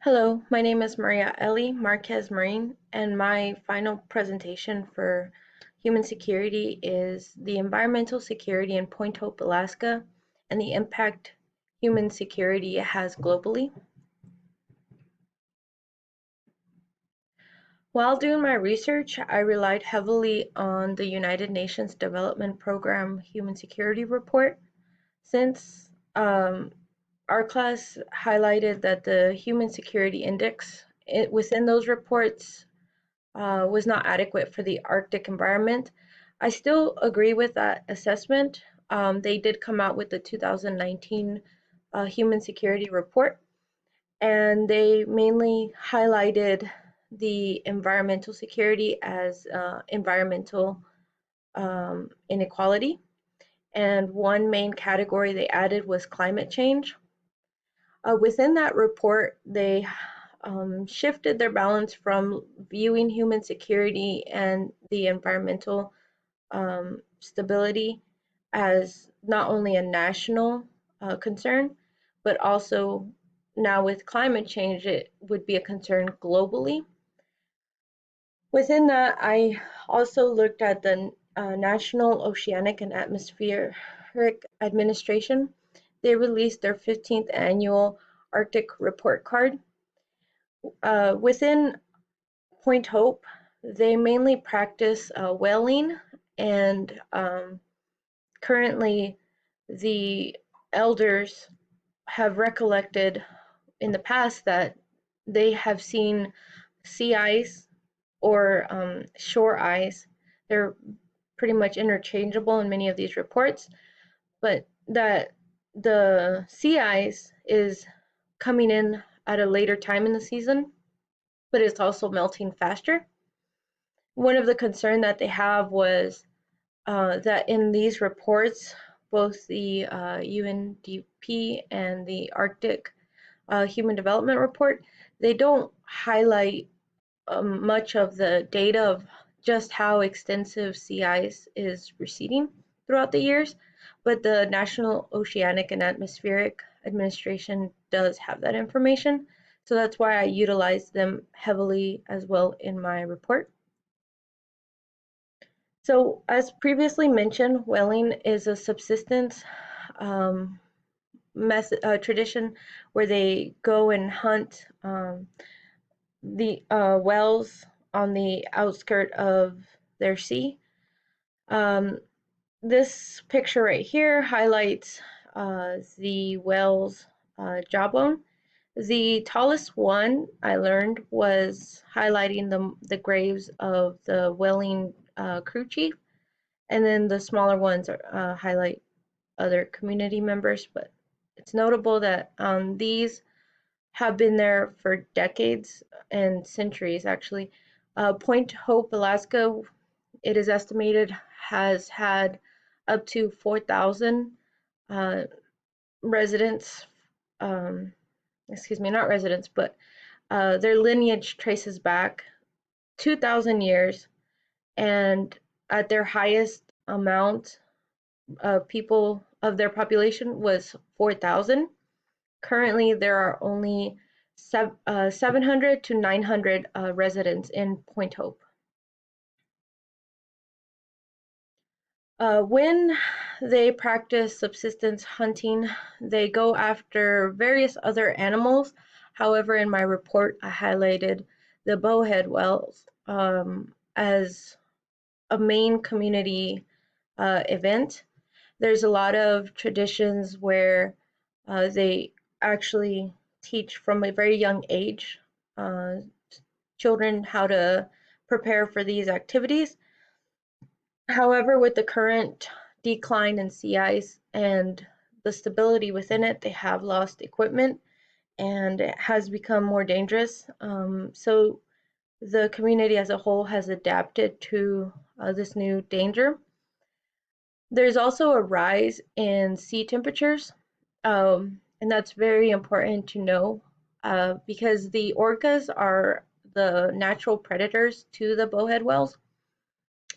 Hello, my name is Maria Ellie Marquez Marin, and my final presentation for human security is the environmental security in Point Hope, Alaska, and the impact human security has globally. While doing my research, I relied heavily on the United Nations Development Program Human Security Report, since our class highlighted that the Human Security Index within those reports was not adequate for the Arctic environment. I still agree with that assessment. They did come out with the 2019 Human Security Report, and they mainly highlighted the environmental security as environmental inequality. And one main category they added was climate change. Within that report, they shifted their balance from viewing human security and the environmental stability as not only a national concern, but also now with climate change, it would be a concern globally. Within that, I also looked at the National Oceanic and Atmospheric Administration. They released their 15th annual Arctic report card. Within Point Hope, they mainly practice whaling, and currently the elders have recollected in the past that they have seen sea ice or shore ice. They're pretty much interchangeable in many of these reports, but that the sea ice is coming in at a later time in the season, but it's also melting faster. One of the concern that they have was that in these reports, both the UNDP and the Arctic Human Development Report, they don't highlight much of the data of just how extensive sea ice is receding throughout the years, but the National Oceanic and Atmospheric Administration does have that information. So that's why I utilized them heavily as well in my report. So, as previously mentioned, whaling is a subsistence um, tradition where they go and hunt the whales on the outskirt of their sea. Um, this picture right here highlights the whale's jawbone. The tallest one I learned was highlighting the graves of the whaling crew chief, and then the smaller ones highlight other community members. But it's notable that these have been there for decades and centuries, actually. Point Hope, Alaska, it is estimated, has had up to 4,000 uh, residents, um, excuse me, not residents, but their lineage traces back 2,000 years, and at their highest amount of people of their population was 4,000. Currently, there are only 700 to 900 residents in Point Hope. When they practice subsistence hunting, they go after various other animals. However, in my report, I highlighted the bowhead whales as a main community event. There's a lot of traditions where they actually teach from a very young age uh, children how to prepare for these activities. However, with the current decline in sea ice and the stability within it, they have lost equipment and it has become more dangerous. So the community as a whole has adapted to this new danger. There's also a rise in sea temperatures, and that's very important to know because the orcas are the natural predators to the bowhead whales.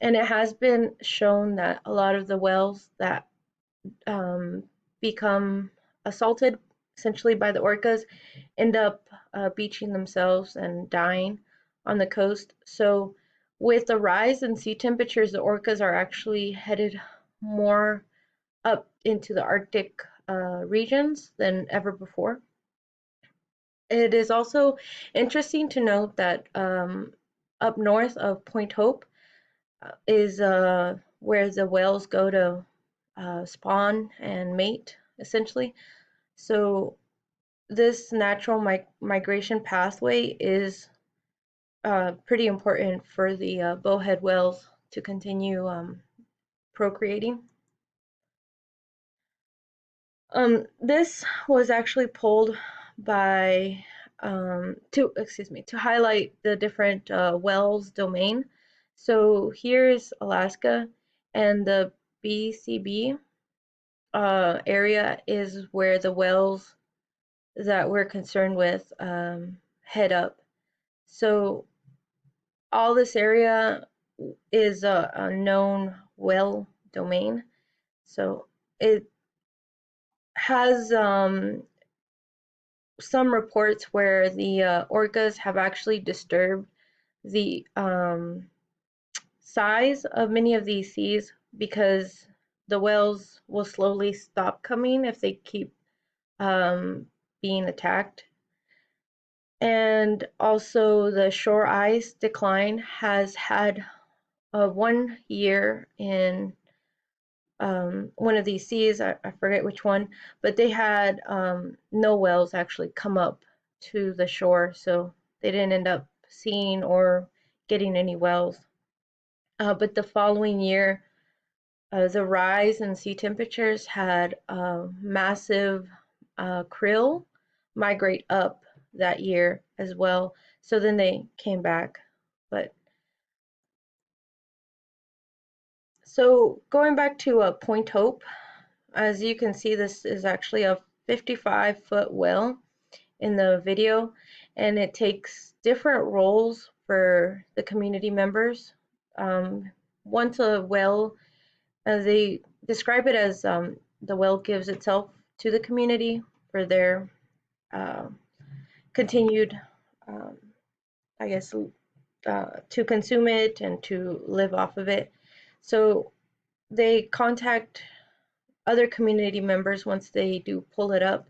And it has been shown that a lot of the whales that um, become assaulted essentially by the orcas end up beaching themselves and dying on the coast. So with the rise in sea temperatures, the orcas are actually headed more up into the Arctic regions than ever before. It is also interesting to note that up north of Point Hope is where the whales go to spawn and mate, essentially. So this natural migration pathway is pretty important for the bowhead whales to continue procreating. This was actually pulled by to highlight the different whales domain. So here's Alaska, and the BCB area is where the whales that we're concerned with head up. So all this area is a known whale domain. So it has some reports where the orcas have actually disturbed the size of many of these seas because the whales will slowly stop coming if they keep being attacked. And also the shore ice decline has had 1 year in one of these seas, I forget which one, but they had no whales actually come up to the shore, so they didn't end up seeing or getting any whales. But the following year, the rise in sea temperatures had massive krill migrate up that year as well. So then they came back. But so going back to Point Hope, as you can see, this is actually a 55-foot whale in the video, and it takes different roles for the community members. Once a whale, they describe it as the whale gives itself to the community for their uh, continued, um, I guess, to consume it and to live off of it. So they contact other community members once they do pull it up,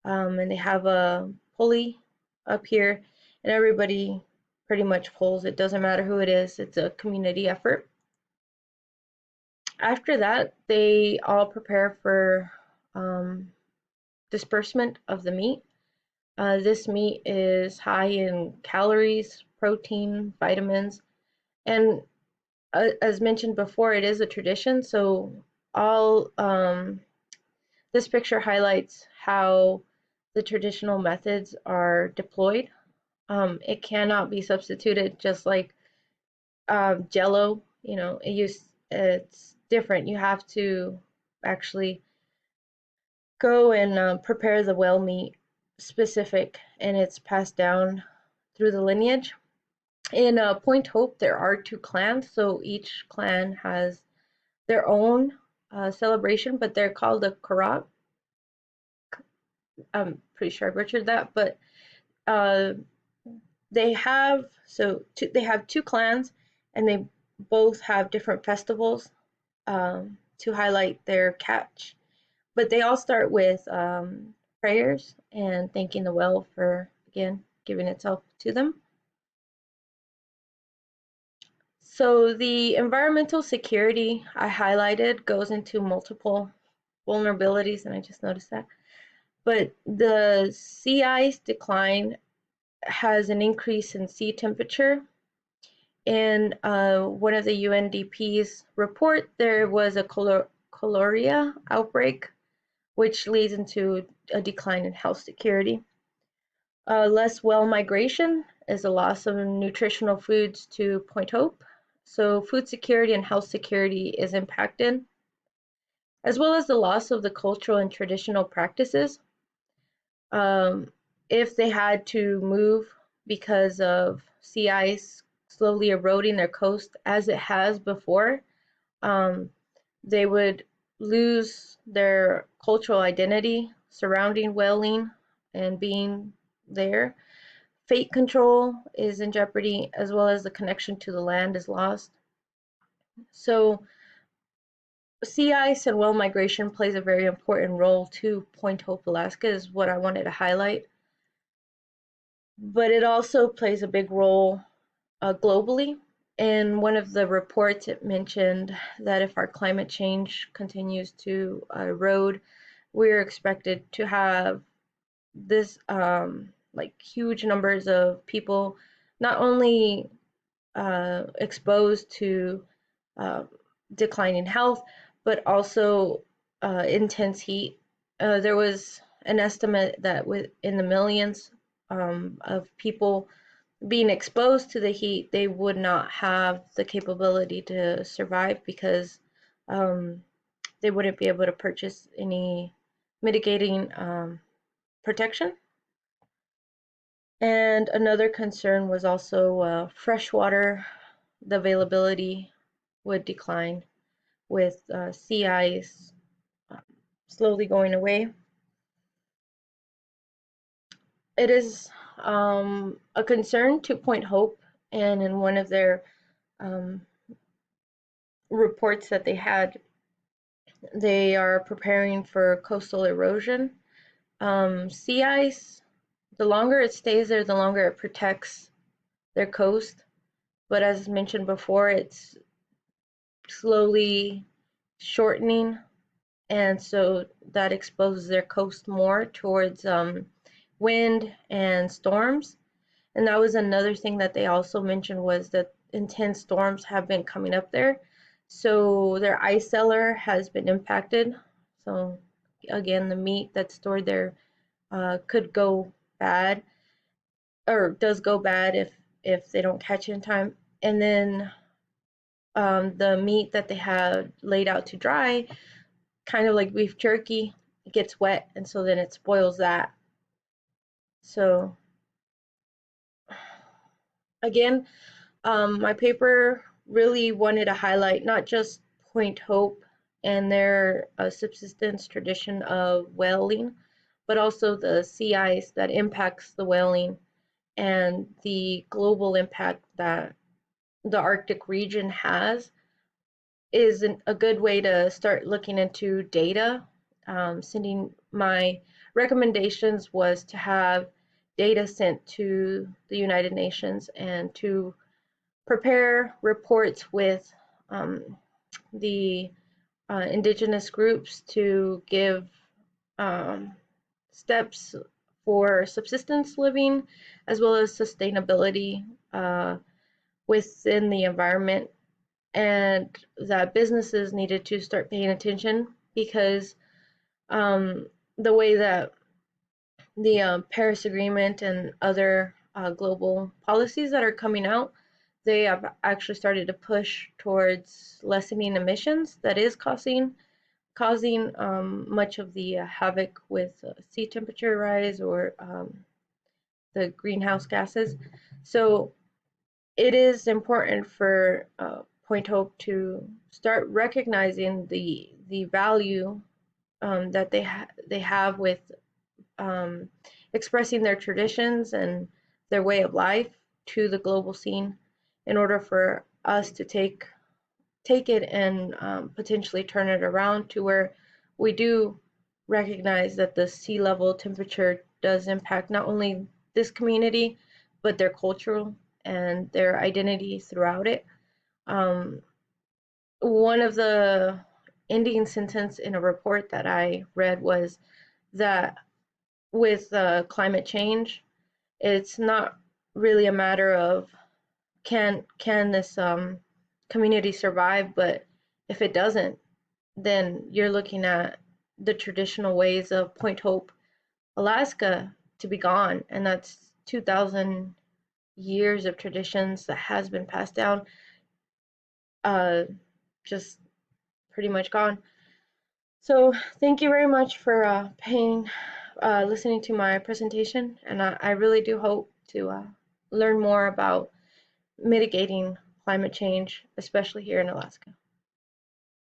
and they have a pulley up here, and everybody pretty much pulls. It doesn't matter who it is, it's a community effort. After that, they all prepare for disbursement of the meat. This meat is high in calories, protein, vitamins, and as mentioned before, it is a tradition. So all this picture highlights how the traditional methods are deployed. It cannot be substituted, just like Jello. It's different. You have to actually go and prepare the whale meat specific, and it's passed down through the lineage. In Point Hope, there are two clans, so each clan has their own celebration, but they're called the Karak. I'm pretty sure I butchered that, but uh, they have two clans, and they both have different festivals to highlight their catch. But they all start with prayers and thanking the whale for, again, giving itself to them. So the environmental security I highlighted goes into multiple vulnerabilities, and I just noticed that. But the sea ice decline has an increase in sea temperature. In one of the UNDP's report, there was a cholera outbreak, which leads into a decline in health security. Less whale migration is a loss of nutritional foods to Point Hope. So food security and health security is impacted, as well as the loss of the cultural and traditional practices. If they had to move because of sea ice slowly eroding their coast as it has before, um, they would lose their cultural identity surrounding whaling and being there. Fate control is in jeopardy, as well as the connection to the land is lost. So sea ice and whale migration plays a very important role to Point Hope, Alaska, is what I wanted to highlight. But it also plays a big role globally. In one of the reports, it mentioned that if our climate change continues to erode, we're expected to have this like huge numbers of people not only exposed to uh, declining health, but also intense heat. There was an estimate that in the millions of people being exposed to the heat, they would not have the capability to survive because um, they wouldn't be able to purchase any mitigating protection. And another concern was also fresh water. The availability would decline with sea ice slowly going away. It is a concern to Point Hope, and in one of their um, reports that they had, they are preparing for coastal erosion. Sea ice, the longer it stays there, the longer it protects their coast. But as mentioned before, it's slowly shortening, and so that exposes their coast more towards wind and storms. And that was another thing that they also mentioned, was that intense storms have been coming up there. So their ice cellar has been impacted. So again, the meat that's stored there could go bad, or does go bad if they don't catch it in time. And then the meat that they have laid out to dry, kind of like beef jerky, it gets wet, and so then it spoils that. So again, my paper really wanted to highlight not just Point Hope and their subsistence tradition of whaling, but also the sea ice that impacts the whaling and the global impact that the Arctic region has. Is a good way to start looking into data. Sending my recommendations was to have data sent to the United Nations and to prepare reports with the indigenous groups to give um, steps for subsistence living as well as sustainability within the environment, and that businesses needed to start paying attention because um, the way that the Paris Agreement and other global policies that are coming out, they have actually started to push towards lessening emissions that is causing much of the havoc with sea temperature rise or the greenhouse gases. So it is important for Point Hope to start recognizing the value that they have with um, expressing their traditions and their way of life to the global scene, in order for us to take it and potentially turn it around to where we do recognize that the sea level temperature does impact not only this community, but their cultural and their identity throughout it. Um, One of the ending sentence in a report that I read was that with climate change, it's not really a matter of can this community survive, but if it doesn't, then you're looking at the traditional ways of Point Hope, Alaska, to be gone, and that's 2,000 years of traditions that has been passed down, uh, just pretty much gone. So thank you very much for listening to my presentation, and I really do hope to learn more about mitigating climate change, especially here in Alaska.